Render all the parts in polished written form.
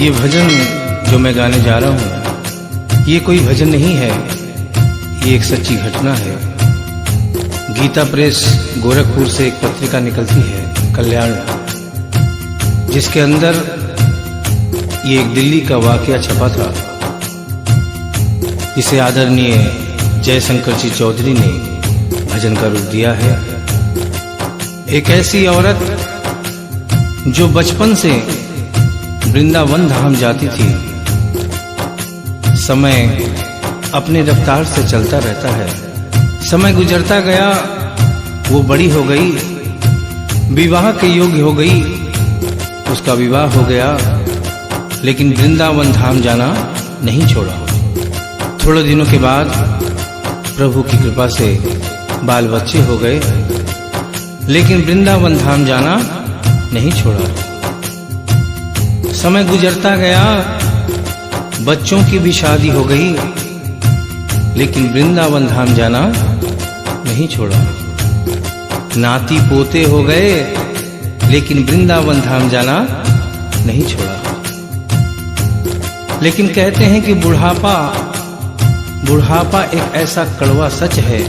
ये भजन जो मैं गाने जा रहा हूँ, ये कोई भजन नहीं है, ये एक सच्ची घटना है। गीता प्रेस गोरखपुर से एक पत्रिका निकलती है कल्याण, जिसके अंदर ये एक दिल्ली का वाकया छपा था, जिसे आदरणीय जयशंकर जी चौधरी ने भजन का रूप दिया है। एक ऐसी औरत जो बचपन से वृंदावन धाम जाती थी, समय अपने रफ्तार से चलता रहता है। समय गुजरता गया, वो बड़ी हो गई, विवाह के योग्य हो गई, उसका विवाह हो गया, लेकिन वृंदावन धाम जाना नहीं छोड़ा। थोड़े दिनों के बाद प्रभु की कृपा से बाल बच्चे हो गए, लेकिन वृंदावन धाम जाना नहीं छोड़ा। समय गुजरता गया, बच्चों की भी शादी हो गई, लेकिन वृंदावन धाम जाना नहीं छोड़ा। नाती पोते हो गए, लेकिन वृंदावन धाम जाना नहीं छोड़ा। लेकिन कहते हैं कि बुढ़ापा एक ऐसा कड़वा सच है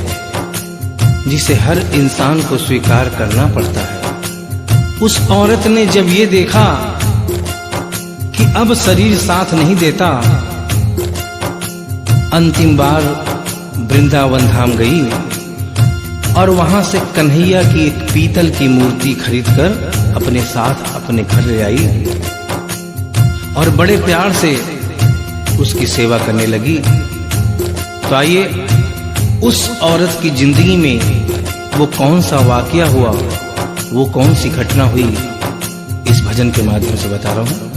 जिसे हर इंसान को स्वीकार करना पड़ता है। उस औरत ने जब ये देखा कि अब शरीर साथ नहीं देता, अंतिम बार वृंदावन धाम गई और वहां से कन्हैया की एक पीतल की मूर्ति खरीदकर अपने साथ अपने घर ले आई और बड़े प्यार से उसकी सेवा करने लगी। तो आइए उस औरत की जिंदगी में वो कौन सा वाकया हुआ, वो कौन सी घटना हुई, इस भजन के माध्यम से बता रहा हूं।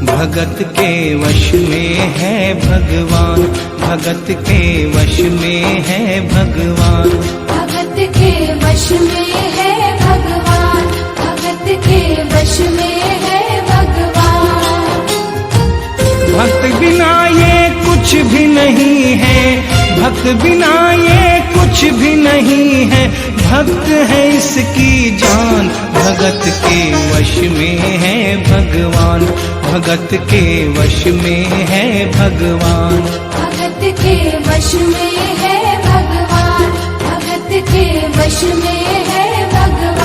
भगत के वश में है भगवान, भगत के वश में है भगवान, भगत के वश में है भगवान, भगत के वश में है भगवान। भक्त बिना ये कुछ भी नहीं है, भक्त बिना ये कुछ भी नहीं है, भक्त है इसकी जान। भगत के वश में है भगवान, भगत के वश में है भगवान, भगत के वश में है भगवान, भगत के वश में है भगवान।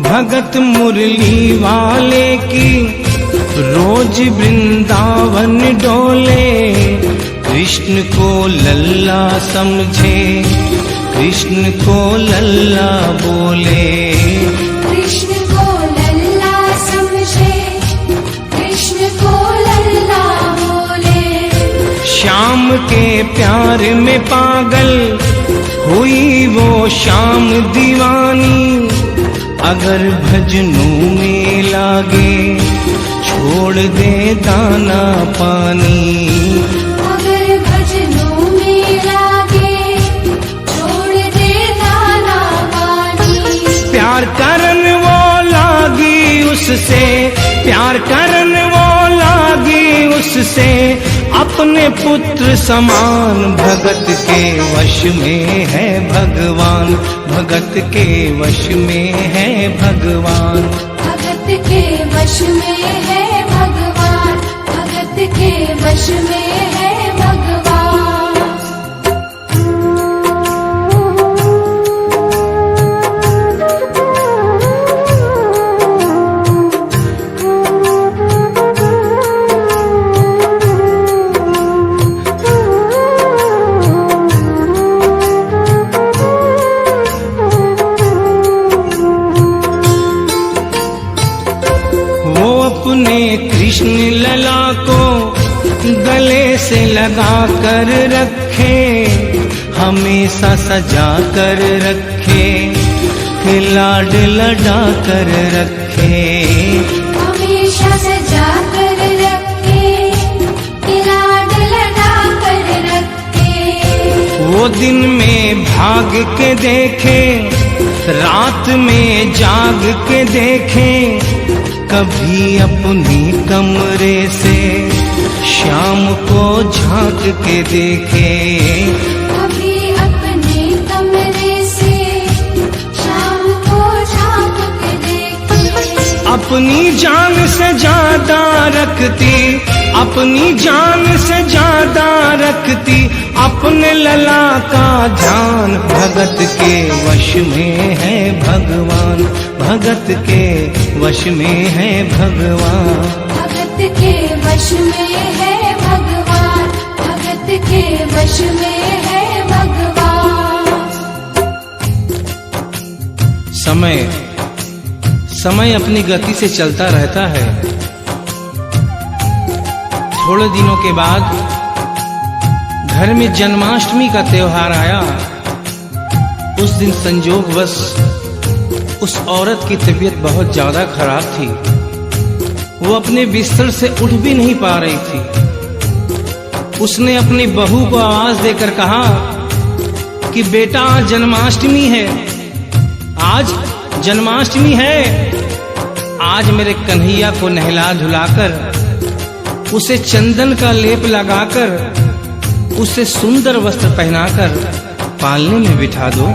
भगत मुरली वाले की रोज वृंदावन डोले, कृष्ण को लल्ला समझे, कृष्ण को लल्ला बोले, कृष्ण को लल्ला समझे, कृष्ण को लल्ला बोले। श्याम के प्यार में पागल हुई वो श्याम दीवानी, अगर भजनों में लागे छोड़ दे दाना पानी, अगर भजनों में लागे छोड़ दे दाना पानी। प्यार करन वो लागी उससे, प्यार करन वो लागी उससे, अपने पुत्र समान। भगत के वश में है भगवान, भगत के वश में है भगवान, भगत के वश में है भगवान, भगत के वश में है भगवान। अपने कृष्ण लला को गले से लगा कर रखे, हमेशा सजा कर रखे, लाड लड़ा कर रखे, हमें दिन में भाग के देखे, रात में जाग के देखे, कभी अपने कमरे से शाम को झांक के देखे। कभी अपने कमरे से शाम को झांक के देखे। अपनी जान से ज्यादा रखती, अपनी जान से ज्यादा रखती, अपने लला का ध्यान। भगत के वश में है भगवान, भगत के वश में है भगवान। भगत के वश में है भगवान, भगत के वश में है भगवान। समय अपनी गति से चलता रहता है। थोड़े दिनों के बाद घर में जन्माष्टमी का त्योहार आया। उस दिन संयोगवश उस औरत की तबीयत बहुत ज्यादा खराब थी। वो अपने बिस्तर से उठ भी नहीं पा रही थी। उसने अपनी बहू को आवाज देकर कहा कि बेटा आज जन्माष्टमी है, आज जन्माष्टमी है। आज मेरे कन्हैया को नहला धुलाकर, उसे चंदन का लेप लगाकर, उसे सुंदर वस्त्र पहनाकर पालने में बिठा दो।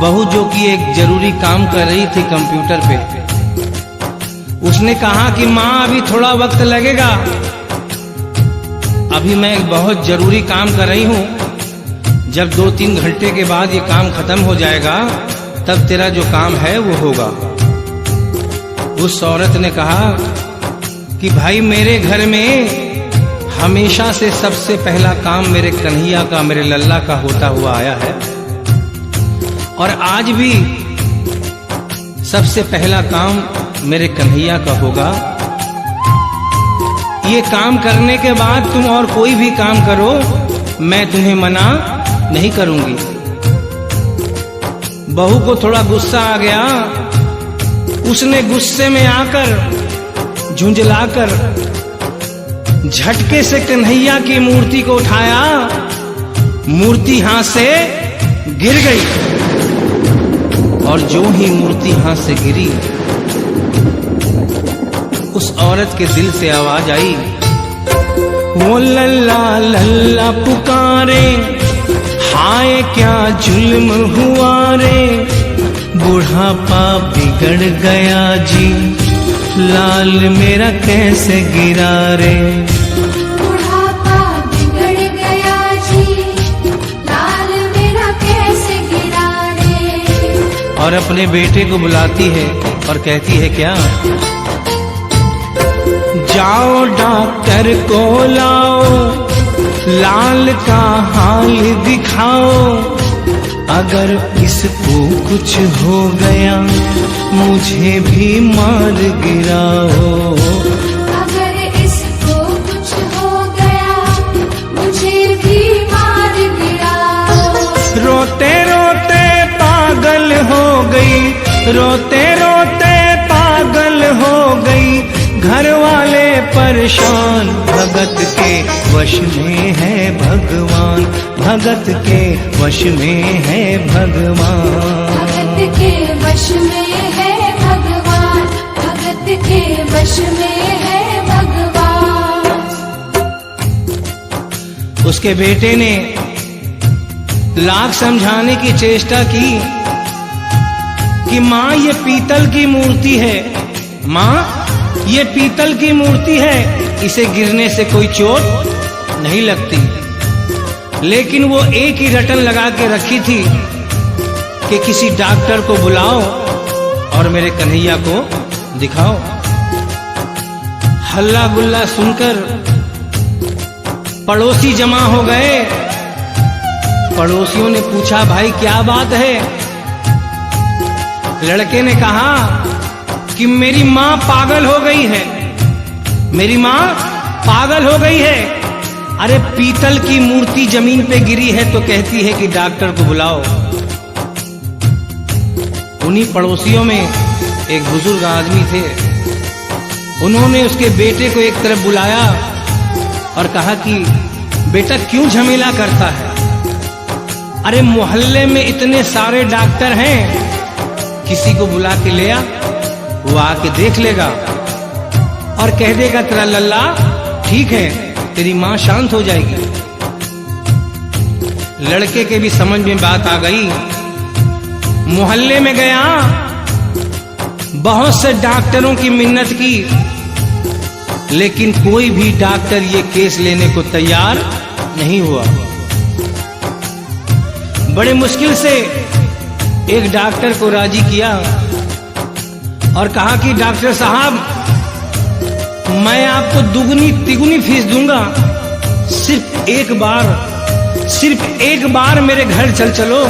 बहू जो कि एक जरूरी काम कर रही थी कंप्यूटर पे, उसने कहा कि माँ अभी थोड़ा वक्त लगेगा, अभी मैं एक बहुत जरूरी काम कर रही हूँ। जब 2-3 घंटे के बाद ये काम खत्म हो जाएगा तब तेरा जो काम है वो होगा। उस औरत ने कहा कि भाई मेरे घर में हमेशा से सबसे पहला काम मेरे कन्हैया का, मेरे लल्ला का होता हुआ आया है, और आज भी सबसे पहला काम मेरे कन्हैया का होगा। ये काम करने के बाद तुम और कोई भी काम करो, मैं तुम्हें मना नहीं करूंगी। बहू को थोड़ा गुस्सा आ गया। उसने गुस्से में आकर, झुंझलाकर झटके से कन्हैया की मूर्ति को उठाया। मूर्ति हाथ से गिर गई, और जो ही मूर्ति हाथ से गिरी, उस औरत के दिल से आवाज आई, वो लल्ला लल्ला पुकारे, हाय क्या जुल्म हुआ रे, बुढ़ापा बिगड़ गया जी, लाल मेरा कैसे गिरा रे। बुढ़ापा बिगड़ गया जी, लाल मेरा कैसे गिरा रे। और अपने बेटे को बुलाती है और कहती है क्या, जाओ डॉक्टर को लाओ, लाल का हाल दिखाओ, अगर इसको कुछ हो गया मुझे भी मार गिराओ। अगर इसको कुछ हो गया मुझे भी मार गिराओ। रोते रोते पागल हो गई, रोते रोते पागल हो गई, घर वाले परेशान। भगत के वश में है भगवान, भगत के वश में है भगवान। भगत के वश में है भगवान, भगत के वश में है भगवान। उसके बेटे ने लाख समझाने की चेष्टा की कि माँ ये पीतल की मूर्ति है, माँ ये पीतल की मूर्ति है, इसे गिरने से कोई चोट नहीं लगती। लेकिन वो एक ही रटन लगा के रखी थी कि किसी डॉक्टर को बुलाओ और मेरे कन्हैया को दिखाओ। हल्ला गुल्ला सुनकर पड़ोसी जमा हो गए। पड़ोसियों ने पूछा, भाई क्या बात है? लड़के ने कहा कि मेरी माँ पागल हो गई है, मेरी माँ पागल हो गई है। अरे पीतल की मूर्ति जमीन पे गिरी है तो कहती है कि डॉक्टर को बुलाओ। उन्हीं पड़ोसियों में एक बुजुर्ग आदमी थे। उन्होंने उसके बेटे को एक तरफ बुलाया और कहा कि बेटा क्यों झमेला करता है? अरे मोहल्ले में इतने सारे डॉक्टर हैं, किसी को बुला के ले आ, वो आके देख लेगा और कह देगा तेरा लल्ला ठीक है, तेरी मां शांत हो जाएगी। लड़के के भी समझ में बात आ गई। मोहल्ले में गया, बहुत से डॉक्टरों की मिन्नत की, लेकिन कोई भी डॉक्टर ये केस लेने को तैयार नहीं हुआ। बड़े मुश्किल से एक डॉक्टर को राजी किया और कहा कि डॉक्टर साहब, मैं आपको दुगनी तिगुनी फीस दूंगा, सिर्फ एक बार मेरे घर चलो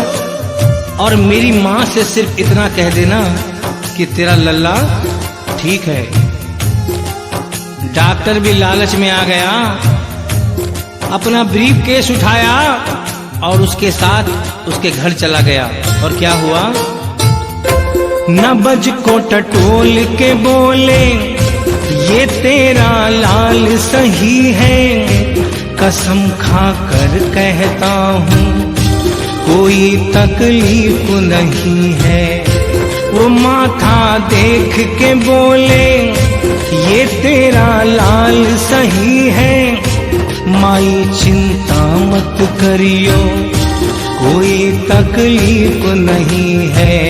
और मेरी मां से सिर्फ इतना कह देना कि तेरा लल्ला ठीक है। डॉक्टर भी लालच में आ गया, अपना ब्रीफ केस उठाया और उसके साथ उसके घर चला गया। और क्या हुआ? नबज को टटोल के बोले, ये तेरा लाल सही है, कसम खाकर कहता हूँ कोई तकलीफ नहीं है। वो माथा देख के बोले, ये तेरा लाल सही है, माई चिंता मत करियो कोई तकलीफ नहीं है,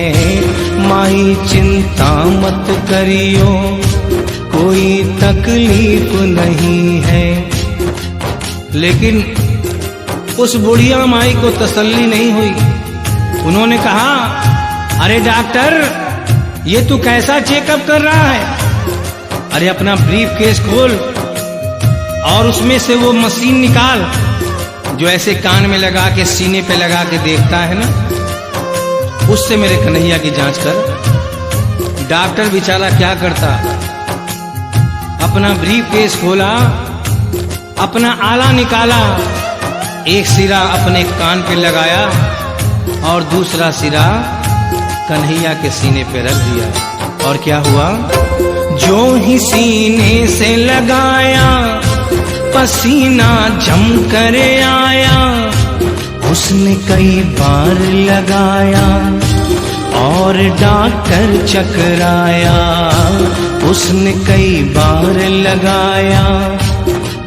माई चिंता मत करियो कोई तकलीफ नहीं है। लेकिन उस बुढ़िया माई को तसल्ली नहीं हुई। उन्होंने कहा, अरे डॉक्टर, ये तू कैसा चेकअप कर रहा है? अरे अपना ब्रीफ केस खोल और उसमें से वो मशीन निकाल जो ऐसे कान में लगा के सीने पे लगा के देखता है ना, उससे मेरे कन्हैया की जांच कर। डॉक्टर बेचारा क्या करता, अपना ब्रीफ केस खोला, अपना आला निकाला, एक सिरा अपने कान पे लगाया और दूसरा सिरा कन्हैया के सीने पे रख दिया। और क्या हुआ? जो ही सीने से लगाया, पसीना जम कर आया, उसने कई बार लगाया और डॉक्टर चकराया, उसने कई बार लगाया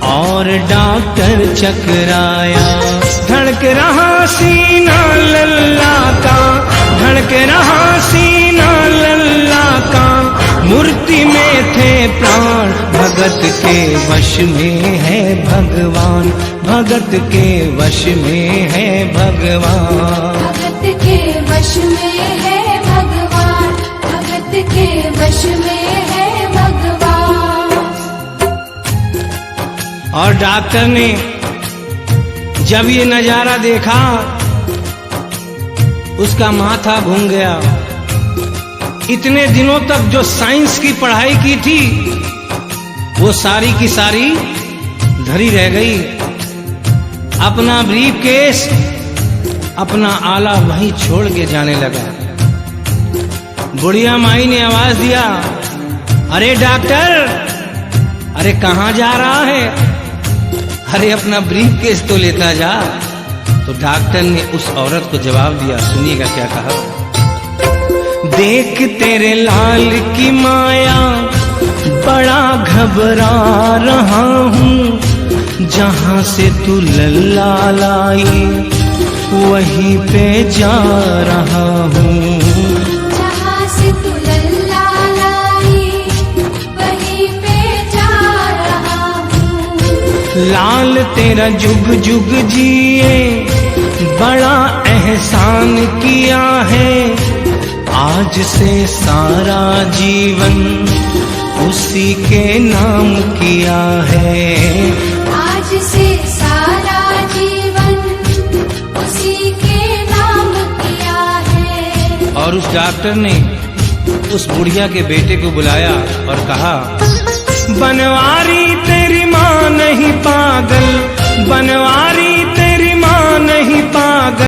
और डॉक्टर चकराया। धड़क रहा सीना लल्ला का, धड़क रहा सीना लल्ला का, मूर्ति में थे प्राण, भगत के वश में है भगवान, भगत के वश में है भगवान, भगत के वश में है भगवान, भगत के वश में है भगवान। और डॉक्टर ने जब ये नजारा देखा, उसका माथा घूम गया। इतने दिनों तक जो साइंस की पढ़ाई की थी, वो सारी की सारी धरी रह गई। अपना ब्रीफ केस, अपना आला वहीं छोड़ के जाने लगा। बुढ़िया माई ने आवाज दिया, अरे डॉक्टर, अरे कहाँ जा रहा है? अरे अपना ब्रीफ केस तो लेता जा। तो डॉक्टर ने उस औरत को जवाब दिया, सुनिएगा क्या कहा। देख तेरे लाल की माया, बड़ा घबरा रहा हूँ, जहाँ से तू लल्ला लाई वहीं पे जा रहा हूँ, जहाँ से तू लल्ला लाई वहीं पे जा रहा हूँ। लाल तेरा जुग जुग जिए, बड़ा एहसान किया है, आज से सारा जीवन उसी के नाम किया है, आज से सारा जीवन उसी के नाम किया है। और उस डॉक्टर ने उस बुढ़िया के बेटे को बुलाया और कहा, बनवारी तेरी माँ नहीं पा